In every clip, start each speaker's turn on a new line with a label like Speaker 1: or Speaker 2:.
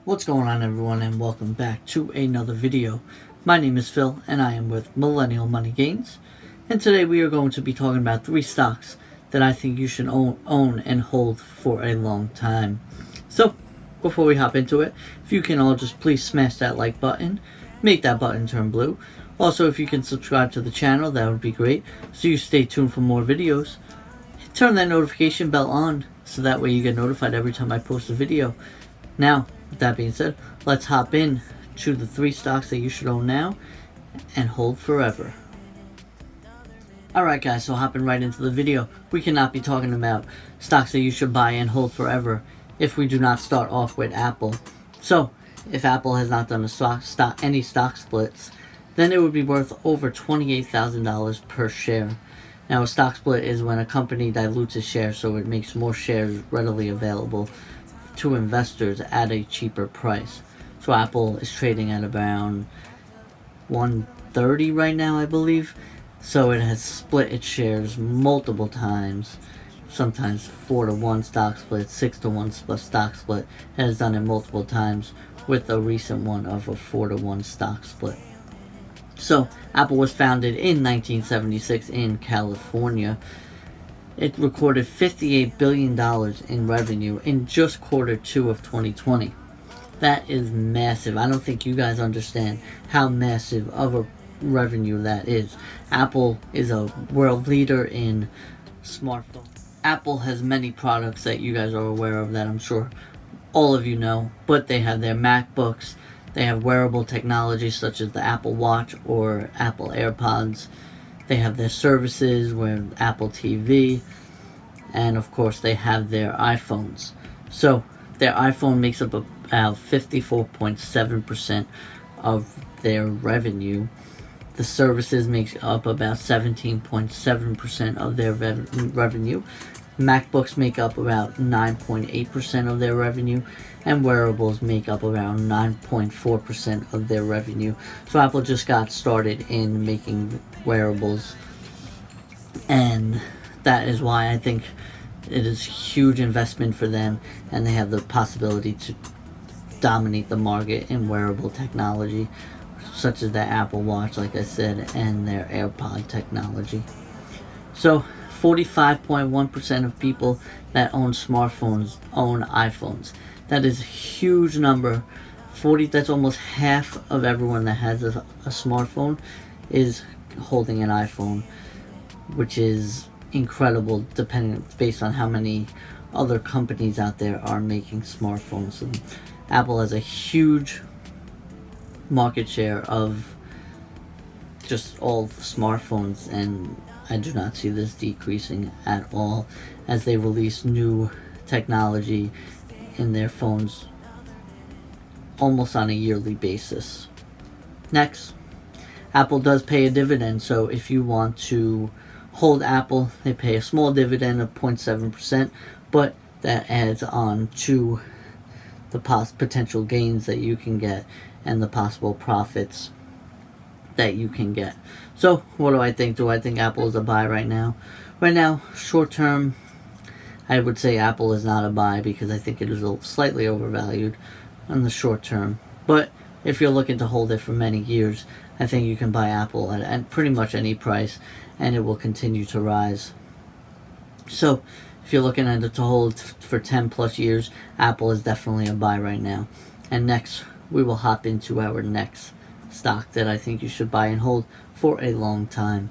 Speaker 1: What's going on, everyone, and welcome back to another video. My name is Phil and I am with Millennial Money Gains, and today we are going to be talking about 3 stocks that I think you should own and hold for a long time. So before we hop into it, if you can all just please smash that like button, make that button turn blue. Also, if you can subscribe to the channel, that would be great, so you stay tuned for more videos. Turn that notification bell on so that way you get notified every time I post a video. Now, with that being said, let's hop in to the 3 stocks that you should own now and hold forever. Alright guys, so hopping right into the video, we cannot be talking about stocks that you should buy and hold forever if we do not start off with Apple. So, if Apple has not done any stock splits, then it would be worth over $28,000 per share. Now, a stock split is when a company dilutes its shares so it makes more shares readily available to investors at a cheaper price. So Apple is trading at around $130 right now, I believe. So it has split its shares multiple times, sometimes 4-to-1 stock split, 6-to-1 stock split. It has done it multiple times with a recent one of a 4-to-1 stock split. So Apple was founded in 1976 in California. It recorded $58 billion in revenue in just Q2 of 2020. That is massive. I don't think you guys understand how massive of a revenue that is. Apple is a world leader in smartphones. Apple has many products that you guys are aware of that I'm sure all of you know, but they have their MacBooks, they have wearable technology such as the Apple Watch or Apple AirPods. They have their services with Apple TV, and of course they have their iPhones. So their iPhone makes up about 54.7% of their revenue. The services makes up about 17.7% of their revenue. MacBooks make up about 9.8% of their revenue, and wearables make up around 9.4% of their revenue. So Apple just got started in making wearables, and that is why I think it is a huge investment for them, and they have the possibility to dominate the market in wearable technology, such as the Apple Watch, like I said, and their AirPod technology. So 45.1% of people that own smartphones own iPhones. That is a huge number. That's almost half of everyone that has a smartphone is holding an iPhone, which is incredible based on how many other companies out there are making smartphones. And Apple has a huge market share of just all smartphones, and I do not see this decreasing at all as they release new technology in their phones almost on a yearly basis. Next, Apple does pay a dividend, so if you want to hold Apple, they pay a small dividend of 0.7%, but that adds on to the potential gains that you can get and the possible profits that you can get. So what do I think? Do I think Apple is a buy right now? Right now, short term, I would say Apple is not a buy because I think it is slightly overvalued in the short term. But if you're looking to hold it for many years, I think you can buy Apple at pretty much any price, and it will continue to rise. So if you're looking at it to hold for 10 plus years, Apple is definitely a buy right now. And next, we will hop into our next stock that I think you should buy and hold for a long time.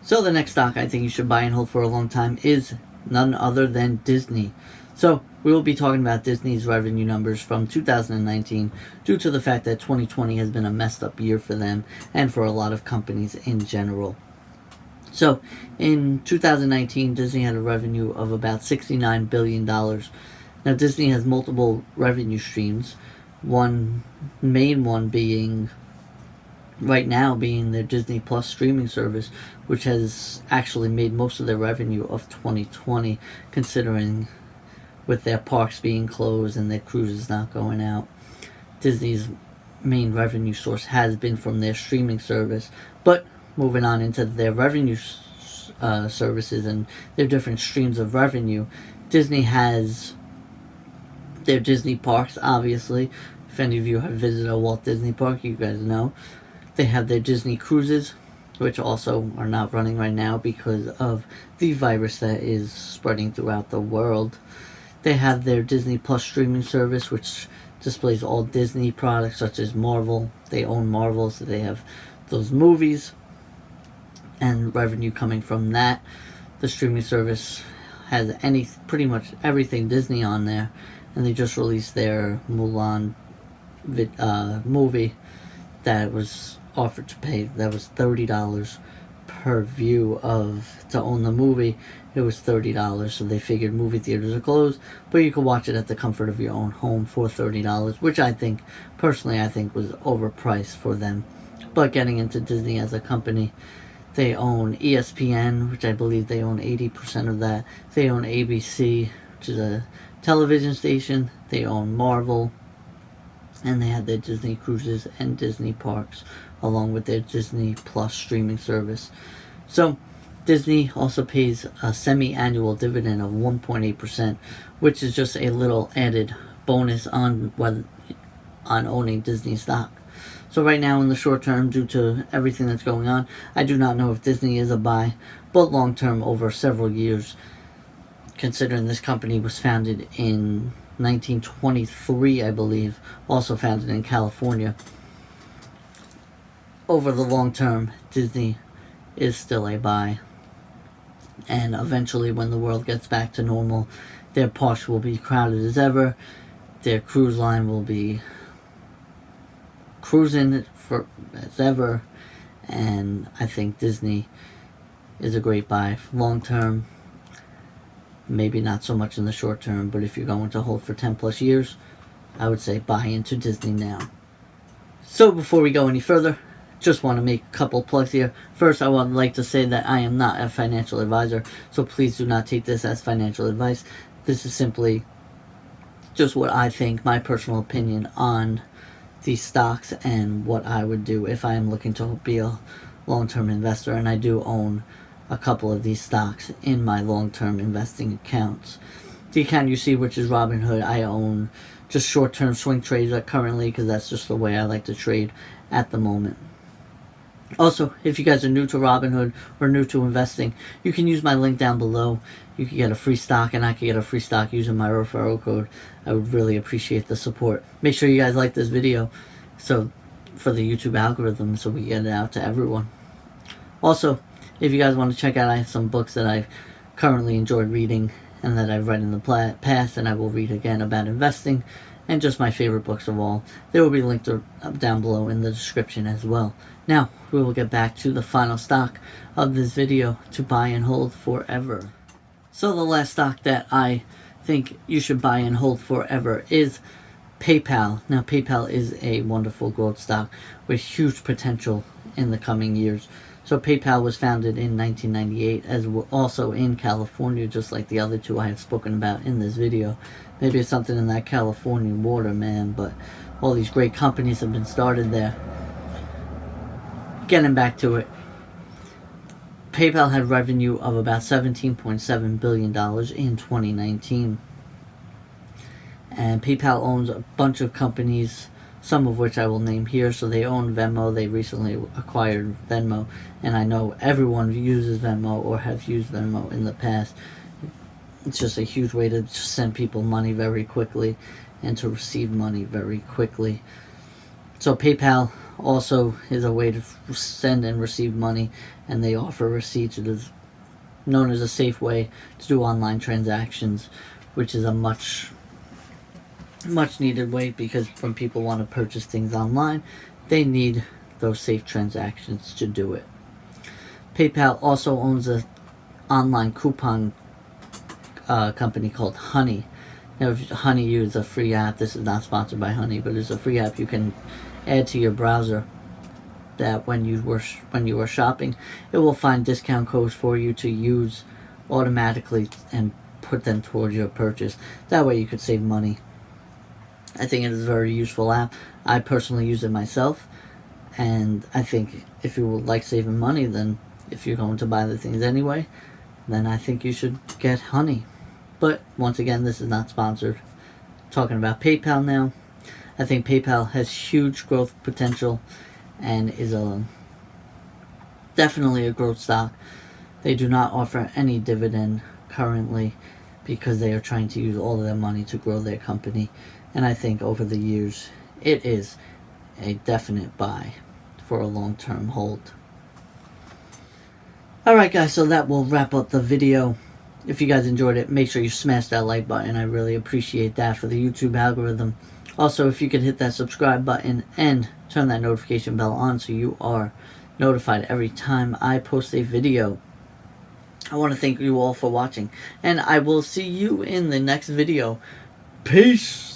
Speaker 1: So the next stock I think you should buy and hold for a long time is none other than Disney. So we will be talking about Disney's revenue numbers from 2019 due to the fact that 2020 has been a messed up year for them and for a lot of companies in general. So in 2019, Disney had a revenue of about $69 billion. Now Disney has multiple revenue streams. One main one being right now being their Disney Plus streaming service, which has actually made most of their revenue of 2020, considering with their parks being closed and their cruises not going out. Disney's main revenue source has been from their streaming service. But moving on into their revenue services and their different streams of revenue, Disney has Their Disney parks, obviously. If any of you have visited a Walt Disney Park, you guys know. They have their Disney cruises, which also are not running right now because of the virus that is spreading throughout the world. They have their Disney Plus streaming service, which displays all Disney products such as Marvel. They own Marvel, so they have those movies and revenue coming from that. The streaming service has pretty much everything Disney on there, and they just released their Mulan movie that was offered to pay. That was $30 per view to own the movie. It was $30, so they figured movie theaters are closed, but you can watch it at the comfort of your own home for $30, which I think was overpriced for them. But getting into Disney as a company, they own ESPN, which I believe they own 80% of that. They own ABC, which is a television station. They own Marvel, and they have their Disney cruises and Disney parks, along with their Disney Plus streaming service. So Disney also pays a semi-annual dividend of 1.8%, which is just a little added bonus on owning Disney stock. So right now, in the short term, due to everything that's going on, I do not know if Disney is a buy, but long term, over several years, considering this company was founded in 1923, I believe, also founded in California. Over the long term, Disney is still a buy. And eventually, when the world gets back to normal, their parks will be crowded as ever. Their cruise line will be cruising as ever. And I think Disney is a great buy long term. Maybe not so much in the short term, but if you're going to hold for 10 plus years, I would say buy into Disney now. So before we go any further, just want to make a couple plugs here. First, I would like to say that I am not a financial advisor, so please do not take this as financial advice. This is simply just what I think, my personal opinion on these stocks and what I would do if I am looking to be a long-term investor, and I do own a couple of these stocks in my long-term investing accounts. The account you see, which is Robinhood, I own just short-term swing trades currently, because that's just the way I like to trade at the moment. Also, if you guys are new to Robinhood or new to investing, you can use my link down below. You can get a free stock, and I can get a free stock using my referral code. I would really appreciate the support. Make sure you guys like this video for the YouTube algorithm, so we get it out to everyone. Also, if you guys want to check out, I have some books that I've currently enjoyed reading and that I've read in the past, and I will read again about investing, and just my favorite books of all. They will be linked down below in the description as well. Now, we will get back to the final stock of this video to buy and hold forever. So the last stock that I think you should buy and hold forever is PayPal. Now, PayPal is a wonderful growth stock with huge potential in the coming years. So PayPal was founded in 1998, also in California, just like the other two I have spoken about in this video. Maybe it's something in that California water, man, but all these great companies have been started there. Getting back to it, PayPal had revenue of about $17.7 billion in 2019. And PayPal owns a bunch of companies, some of which I will name here. So they own Venmo. They recently acquired Venmo, and I know everyone uses Venmo or have used Venmo in the past. It's just a huge way to send people money very quickly and to receive money very quickly. So PayPal also is a way to send and receive money, and they offer receipts. It is known as a safe way to do online transactions, which is a much needed way, because when people want to purchase things online, they need those safe transactions to do it. PayPal also owns an online coupon company called Honey. Now, if Honey is a free app, this is not sponsored by Honey, but it's a free app you can add to your browser, that when you are shopping, it will find discount codes for you to use automatically and put them towards your purchase. That way you could save money. I think it is a very useful app. I personally use it myself, and I think if you would like saving money, then if you're going to buy the things anyway, then I think you should get Honey. But once again, this is not sponsored. talking about PayPal now. I think PayPal has huge growth potential and is definitely a growth stock. They do not offer any dividend currently because they are trying to use all of their money to grow their company. And I think over the years, it is a definite buy for a long-term hold. Alright guys, so that will wrap up the video. If you guys enjoyed it, make sure you smash that like button. I really appreciate that for the YouTube algorithm. Also, if you could hit that subscribe button and turn that notification bell on so you are notified every time I post a video. I want to thank you all for watching, and I will see you in the next video. Peace!